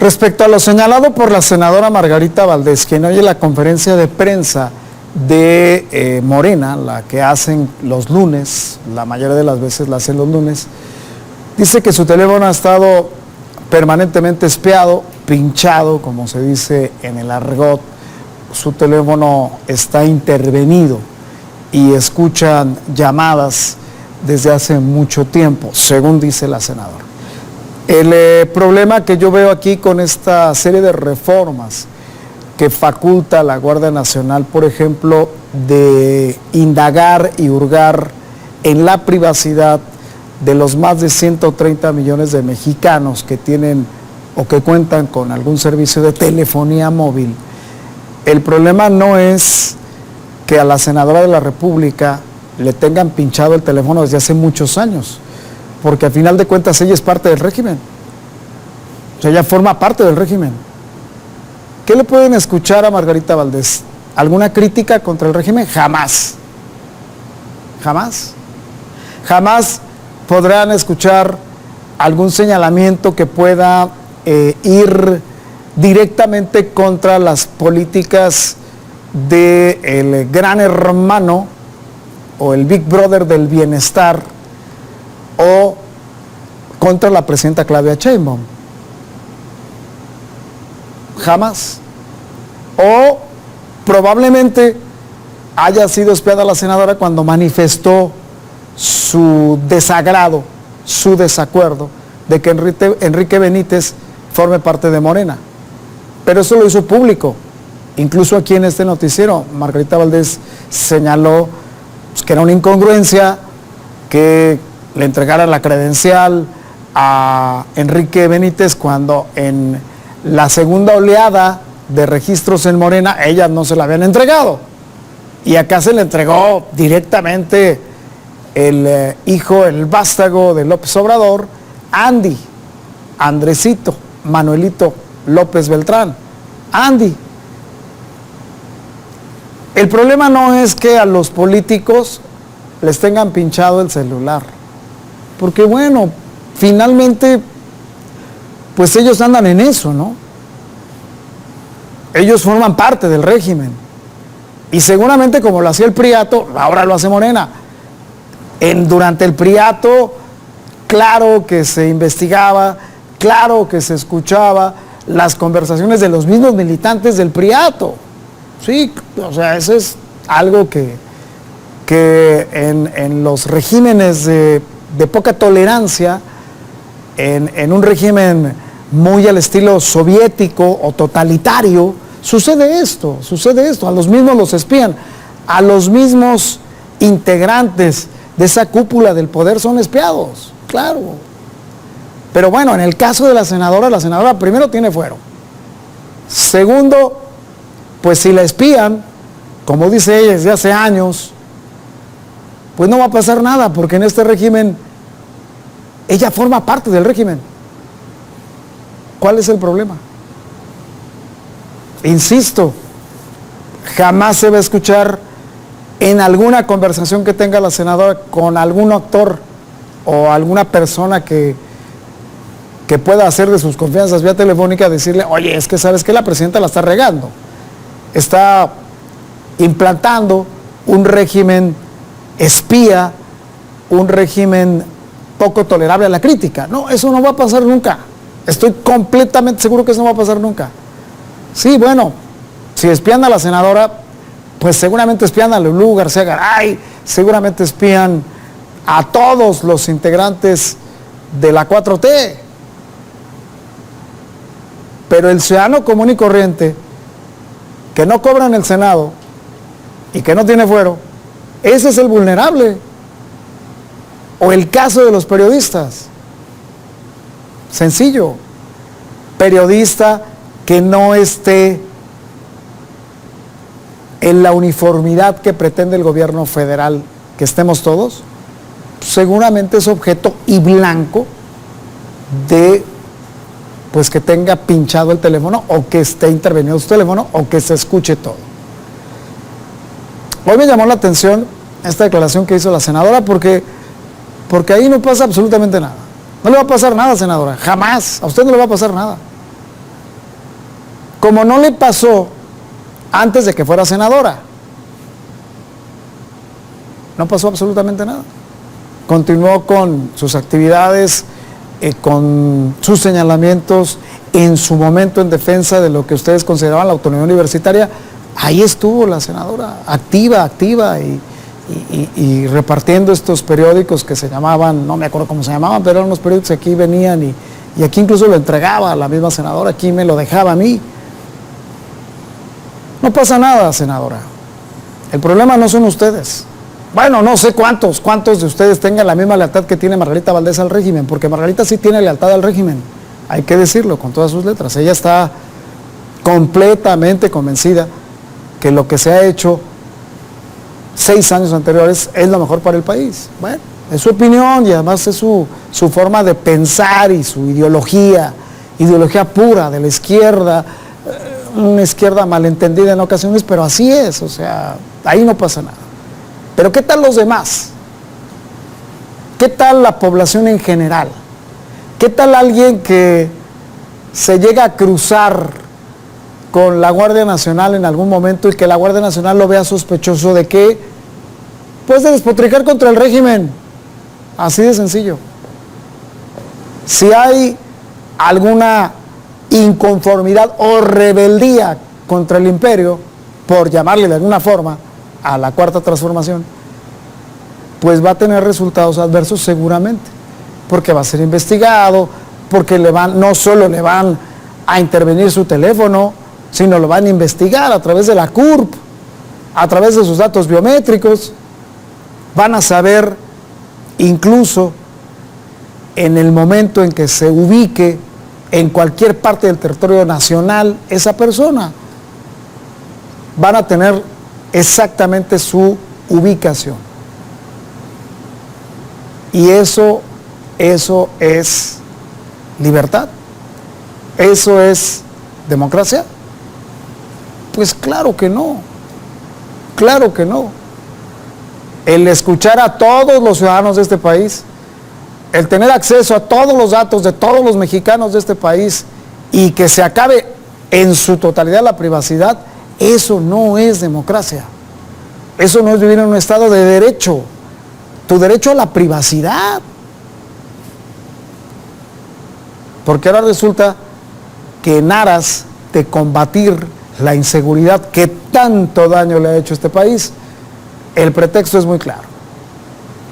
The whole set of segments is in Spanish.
Respecto a lo señalado por la senadora Margarita Valdés, quien oye la conferencia de prensa de Morena, la que hacen los lunes, la mayoría de las veces la hacen los lunes, dice que su teléfono ha estado permanentemente espiado, pinchado, como se dice en el argot, su teléfono está intervenido y escuchan llamadas desde hace mucho tiempo, según dice la senadora. El problema que yo veo aquí con esta serie de reformas que faculta a la Guardia Nacional, por ejemplo, de indagar y hurgar en la privacidad de los más de 130 millones de mexicanos que tienen o que cuentan con algún servicio de telefonía móvil. El problema no es que a la senadora de la República le tengan pinchado el teléfono desde hace muchos años, porque al final de cuentas ella es parte del régimen. O sea, ella forma parte del régimen. ¿Qué le pueden escuchar a Margarita Valdés? ¿Alguna crítica contra el régimen? Jamás. Jamás. Jamás podrán escuchar algún señalamiento que pueda ir directamente contra las políticas del gran hermano o el Big Brother del bienestar o contra la presidenta Claudia Sheinbaum. Jamás. O probablemente haya sido espiada la senadora cuando manifestó su desagrado, su desacuerdo de que Enrique Benítez forme parte de Morena. Pero eso lo hizo público. Incluso aquí en este noticiero, Margarita Valdés señaló que era una incongruencia que le entregara la credencial a Enrique Benítez cuando en la segunda oleada de registros en Morena ellas no se la habían entregado. Y acá se le entregó directamente el hijo, el vástago de López Obrador, Andy, Andresito, Manuelito López Beltrán, Andy. El problema no es que a los políticos les tengan pinchado el celular, porque bueno, finalmente, pues ellos andan en eso, ¿no? Ellos forman parte del régimen, y seguramente como lo hacía el Priato, ahora lo hace Morena. Durante el Priato, claro que se investigaba, claro que se escuchaba las conversaciones de los mismos militantes del Priato. Sí, o sea, eso es algo que en los regímenes de poca tolerancia, en un régimen muy al estilo soviético o totalitario, sucede esto, a los mismos los espían, a los mismos integrantes de esa cúpula del poder son espiados, claro. Pero bueno, en el caso de la senadora primero tiene fuero. Segundo, pues si la espían, como dice ella desde hace años, pues no va a pasar nada, porque en este régimen, ella forma parte del régimen. ¿Cuál es el problema? Insisto, jamás se va a escuchar en alguna conversación que tenga la senadora con algún actor o alguna persona que pueda hacer de sus confianzas vía telefónica, decirle, oye, es que sabes que la presidenta la está regando, está implantando un régimen espía, un régimen poco tolerable a la crítica. No, eso no va a pasar nunca. Estoy completamente seguro que eso no va a pasar nunca. Sí, bueno, si espían a la senadora, pues seguramente espían a Lulú García Garay, seguramente espían a todos los integrantes de la 4T. Pero el ciudadano común y corriente, que no cobra en el Senado y que no tiene fuero, ese es el vulnerable. O el caso de los periodistas. Sencillo. Periodista que no esté en la uniformidad que pretende el gobierno federal que estemos todos, seguramente es objeto y blanco de, pues, que tenga pinchado el teléfono o que esté intervenido su teléfono o que se escuche todo. Hoy me llamó la atención esta declaración que hizo la senadora porque ahí no pasa absolutamente nada. No le va a pasar nada, senadora, jamás, a usted no le va a pasar nada. como no le pasó antes de que fuera senadora. No pasó absolutamente nada. Continuó con sus actividades, con sus señalamientos, en su momento en defensa de lo que ustedes consideraban la autonomía universitaria. Ahí estuvo la senadora, activa, y repartiendo estos periódicos que se llamaban, no me acuerdo cómo se llamaban, pero eran unos periódicos que aquí venían y aquí incluso lo entregaba a la misma senadora, aquí me lo dejaba a mí. No pasa nada, senadora. El problema no son ustedes. Bueno, no sé cuántos de ustedes tengan la misma lealtad que tiene Margarita Valdés al régimen, porque Margarita sí tiene lealtad al régimen, hay que decirlo con todas sus letras. Ella está completamente convencida que lo que se ha hecho 6 años anteriores es lo mejor para el país. Bueno, es su opinión y además es su forma de pensar y su ideología pura de la izquierda, una izquierda malentendida en ocasiones, pero así es, o sea, ahí no pasa nada. Pero ¿qué tal los demás? ¿Qué tal la población en general? ¿Qué tal alguien que se llega a cruzar con la Guardia Nacional en algún momento y que la Guardia Nacional lo vea sospechoso de qué? Pues de despotricar contra el régimen. Así de sencillo. Si hay alguna inconformidad o rebeldía contra el imperio, por llamarle de alguna forma a la Cuarta Transformación, pues va a tener resultados adversos seguramente, porque va a ser investigado, porque no solo le van a intervenir su teléfono, sino lo van a investigar a través de la CURP, a través de sus datos biométricos, van a saber incluso en el momento en que se ubique en cualquier parte del territorio nacional esa persona, van a tener exactamente su ubicación. Y eso es libertad. ¿Eso es democracia? Pues claro que no. Claro que no. El escuchar a todos los ciudadanos de este país, el tener acceso a todos los datos de todos los mexicanos de este país y que se acabe en su totalidad la privacidad, eso no es democracia. Eso no es vivir en un estado de derecho. Tu derecho a la privacidad. Porque ahora resulta que en aras de combatir la inseguridad que tanto daño le ha hecho a este país, el pretexto es muy claro.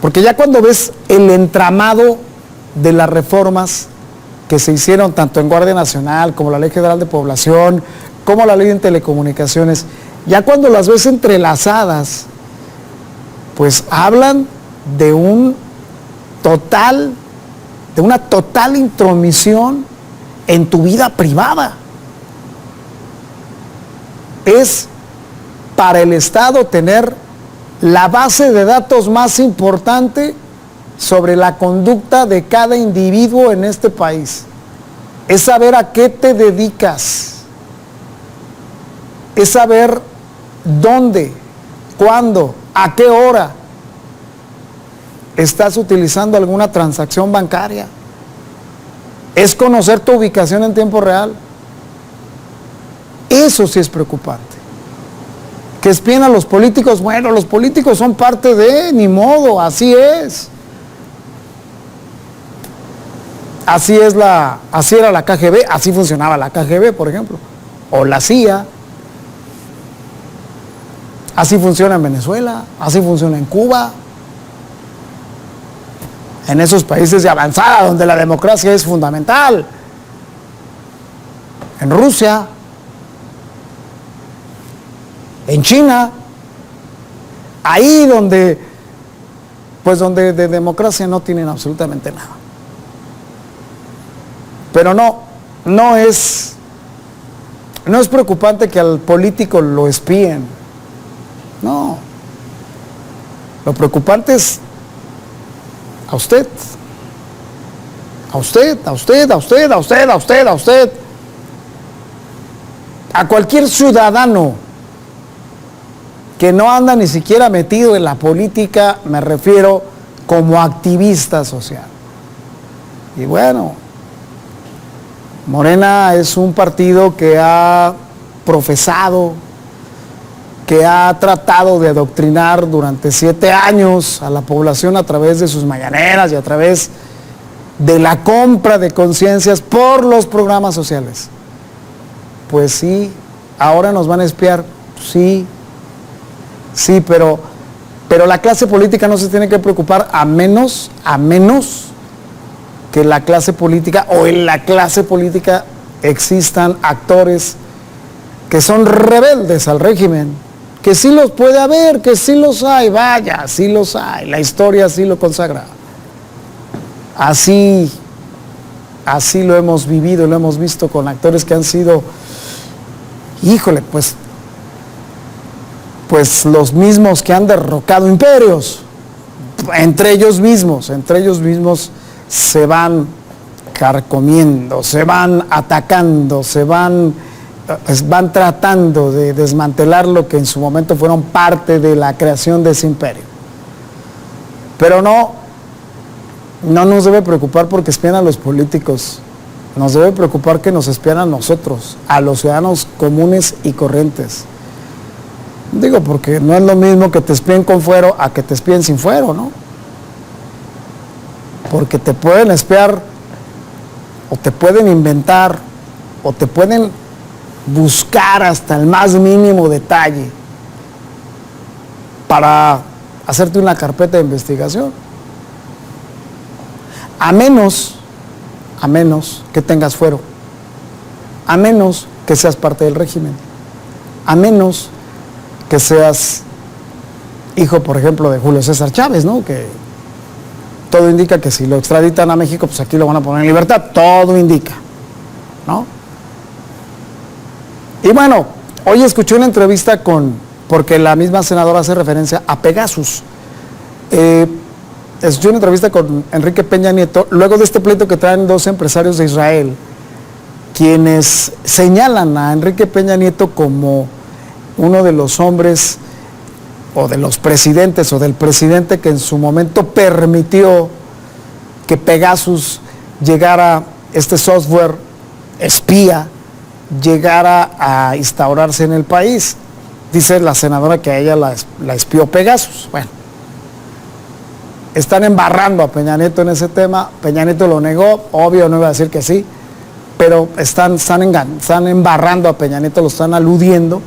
Porque ya cuando ves el entramado de las reformas que se hicieron tanto en Guardia Nacional como la Ley General de Población, como la Ley de Telecomunicaciones, ya cuando las ves entrelazadas, pues hablan de una total intromisión en tu vida privada. Es para el Estado tener la base de datos más importante sobre la conducta de cada individuo en este país. Es saber a qué te dedicas. Es saber dónde, cuándo, a qué hora estás utilizando alguna transacción bancaria. Es conocer tu ubicación en tiempo real. Eso sí es preocupante. Que espíen a los políticos, bueno, los políticos son parte de, ni modo, así es. Así era la KGB, así funcionaba la KGB, por ejemplo, o la CIA. Así funciona en Venezuela, así funciona en Cuba, en esos países de avanzada donde la democracia es fundamental, en Rusia, en China, ahí donde de democracia no tienen absolutamente nada. Pero no es preocupante que al político lo espíen. No. Lo preocupante es a usted. A usted, a usted, a usted, a usted, a usted, a usted. A cualquier ciudadano que no anda ni siquiera metido en la política, me refiero como activista social. Y bueno, Morena es un partido que ha profesado, que ha tratado de adoctrinar durante 7 años a la población a través de sus mañaneras y a través de la compra de conciencias por los programas sociales. Pues sí, ahora nos van a espiar, sí, pero la clase política no se tiene que preocupar a menos que la clase política o en la clase política existan actores que son rebeldes al régimen, que sí los puede haber, que sí los hay, vaya, sí los hay, la historia sí lo consagra. Así lo hemos vivido, lo hemos visto con actores que han sido, híjole, pues los mismos que han derrocado imperios, entre ellos mismos se van carcomiendo, se van atacando, van tratando de desmantelar lo que en su momento fueron parte de la creación de ese imperio. Pero no nos debe preocupar porque espían a los políticos, nos debe preocupar que nos espían a nosotros, a los ciudadanos comunes y corrientes. Digo, porque no es lo mismo que te espíen con fuero a que te espíen sin fuero, ¿no? Porque te pueden espiar, o te pueden inventar, o te pueden buscar hasta el más mínimo detalle para hacerte una carpeta de investigación. A menos que tengas fuero, a menos que seas parte del régimen, a menos que seas hijo, por ejemplo, de Julio César Chávez, ¿no? Que todo indica que si lo extraditan a México, pues aquí lo van a poner en libertad, todo indica, ¿no? Y bueno, hoy escuché una entrevista porque la misma senadora hace referencia a Pegasus. Escuché una entrevista con Enrique Peña Nieto, luego de este pleito que traen 2 empresarios de Israel, quienes señalan a Enrique Peña Nieto como uno de los hombres, o de los presidentes, o del presidente que en su momento permitió que Pegasus llegara, este software espía, llegara a instaurarse en el país. Dice la senadora que a ella la espió Pegasus. Bueno, están embarrando a Peña Nieto en ese tema. Peña Nieto lo negó, obvio no iba a decir que sí, pero están embarrando a Peña Nieto, lo están aludiendo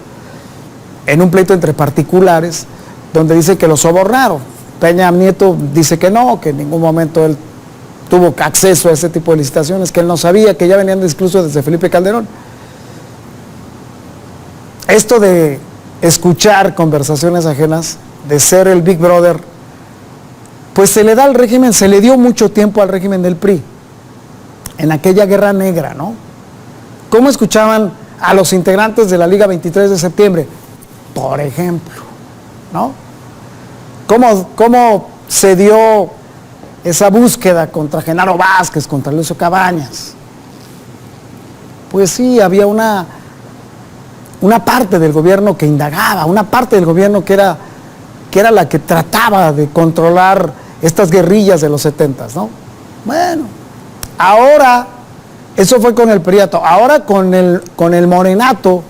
en un pleito entre particulares, donde dice que lo sobornaron. Peña Nieto dice que no, que en ningún momento él tuvo acceso a ese tipo de licitaciones, que él no sabía, que ya venían incluso desde Felipe Calderón. Esto de escuchar conversaciones ajenas, de ser el Big Brother, pues se le da al régimen, se le dio mucho tiempo al régimen del PRI, en aquella guerra negra, ¿no? ¿Cómo escuchaban a los integrantes de la Liga 23 de septiembre? Por ejemplo, ¿no? ¿Cómo se dio esa búsqueda contra Genaro Vázquez, contra Lucio Cabañas? Pues sí, había una parte del gobierno que indagaba, una parte del gobierno que era la que trataba de controlar estas guerrillas de los 70s, ¿no? Bueno, ahora, eso fue con el priato, ahora con el morenato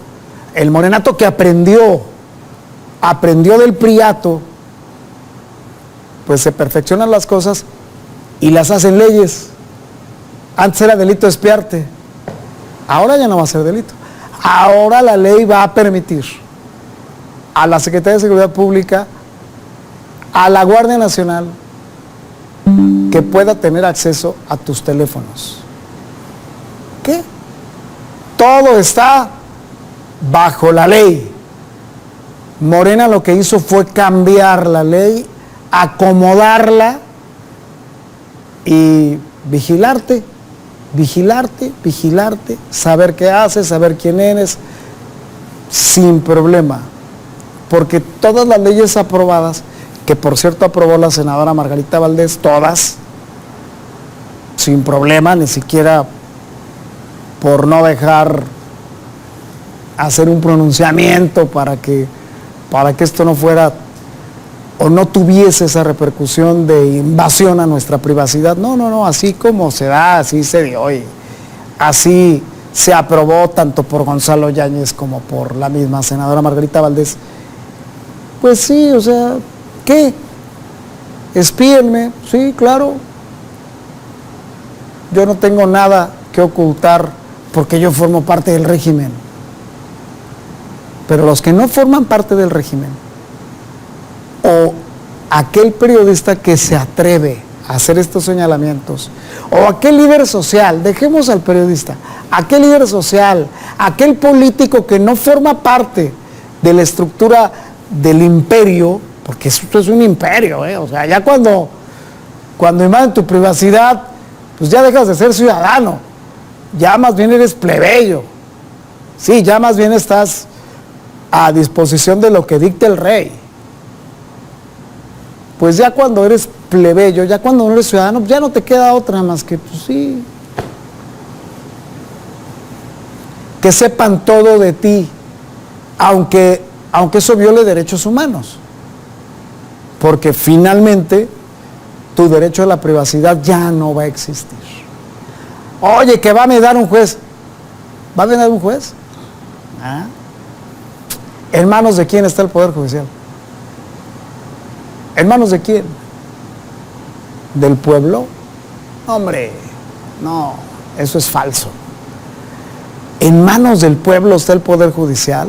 que aprendió del priato, pues se perfeccionan las cosas y las hacen leyes. Antes era delito espiarte, ahora ya no va a ser delito. Ahora la ley va a permitir a la Secretaría de Seguridad Pública, a la Guardia Nacional, que pueda tener acceso a tus teléfonos. ¿Qué? Todo está bajo la ley. Morena lo que hizo fue cambiar la ley, acomodarla y vigilarte, saber qué haces, saber quién eres, sin problema. Porque todas las leyes aprobadas, que por cierto aprobó la senadora Margarita Valdés, todas, sin problema, ni siquiera por no dejar hacer un pronunciamiento para que esto no fuera o no tuviese esa repercusión de invasión a nuestra privacidad. No, así como se da, así se dio. Y así se aprobó tanto por Gonzalo Yáñez como por la misma senadora Margarita Valdés. Pues sí, o sea, ¿qué? Espíenme, sí, claro. Yo no tengo nada que ocultar porque yo formo parte del régimen. Pero los que no forman parte del régimen, o aquel periodista que se atreve a hacer estos señalamientos, o aquel líder social, dejemos al periodista, aquel líder social, aquel político que no forma parte de la estructura del imperio, porque esto es un imperio, o sea, ya cuando invaden tu privacidad, pues ya dejas de ser ciudadano, ya más bien eres plebeyo, sí, ya más bien estás a disposición de lo que dicta el rey. Pues ya cuando eres plebeyo, ya cuando no eres ciudadano, ya no te queda otra más que, pues sí, que sepan todo de ti, aunque eso viole derechos humanos, porque finalmente tu derecho a la privacidad ya no va a existir. Oye, que va a mediar un juez. ¿Va a mediar un juez? ¿Ah? ¿En manos de quién está el Poder Judicial? ¿En manos de quién? ¿Del pueblo? Hombre, no, eso es falso. ¿En manos del pueblo está el Poder Judicial?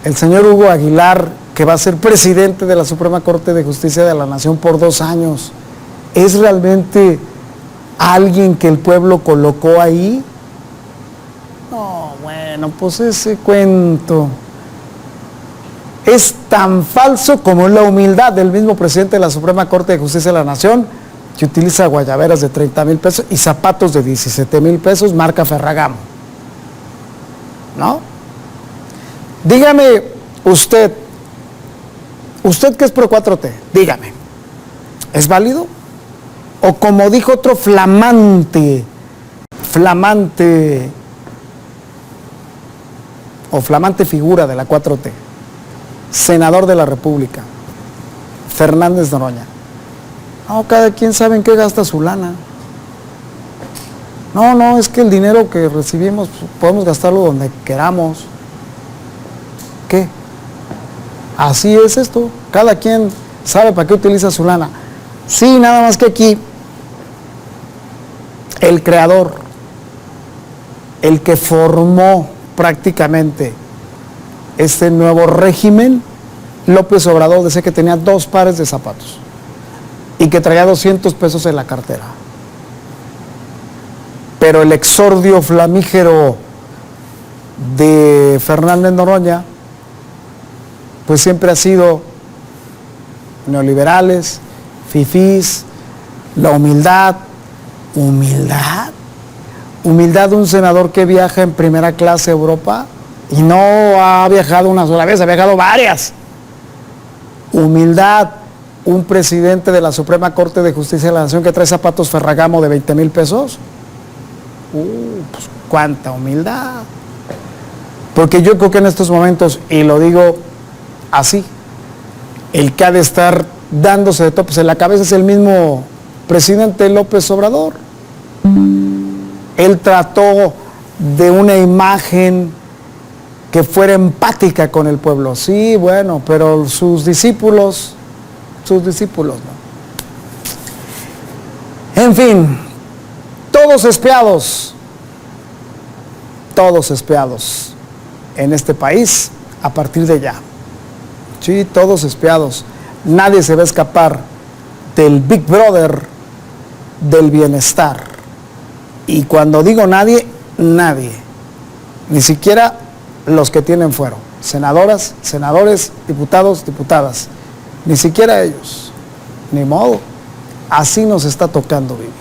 El señor Hugo Aguilar, que va a ser presidente de la Suprema Corte de Justicia de la Nación por 2 años, ¿es realmente alguien que el pueblo colocó ahí? No, bueno, pues ese cuento es tan falso como la humildad del mismo presidente de la Suprema Corte de Justicia de la Nación, que utiliza guayaberas de 30,000 pesos y zapatos de 17,000 pesos marca Ferragamo, ¿no? Dígame usted que es pro 4T, dígame, ¿es válido? O como dijo otro flamante figura de la 4T, senador de la República, Fernández Noroña. No, cada quien sabe en qué gasta su lana. No, es que el dinero que recibimos podemos gastarlo donde queramos. ¿Qué? Así es esto. Cada quien sabe para qué utiliza su lana. Sí, nada más que aquí, el creador, el que formó prácticamente este nuevo régimen, López Obrador, decía que tenía 2 pares de zapatos y que traía 200 pesos en la cartera. Pero el exordio flamígero de Fernández Noroña, pues siempre ha sido neoliberales, fifís, la humildad de un senador que viaja en primera clase a Europa y no ha viajado una sola vez, ha viajado varias. Humildad, un presidente de la Suprema Corte de Justicia de la Nación que trae zapatos Ferragamo de 20,000 pesos. Pues cuánta humildad. Porque yo creo que en estos momentos, y lo digo así, el que ha de estar dándose de topes en la cabeza es el mismo presidente López Obrador. Él trató de una imagen que fuera empática con el pueblo. Sí, bueno, pero sus discípulos no. En fin, todos espiados en este país a partir de ya. Sí, todos espiados. Nadie se va a escapar del Big Brother del bienestar. Y cuando digo nadie, nadie. Ni siquiera los que tienen fuero. Senadoras, senadores, diputados, diputadas. Ni siquiera ellos. Ni modo. Así nos está tocando vivir.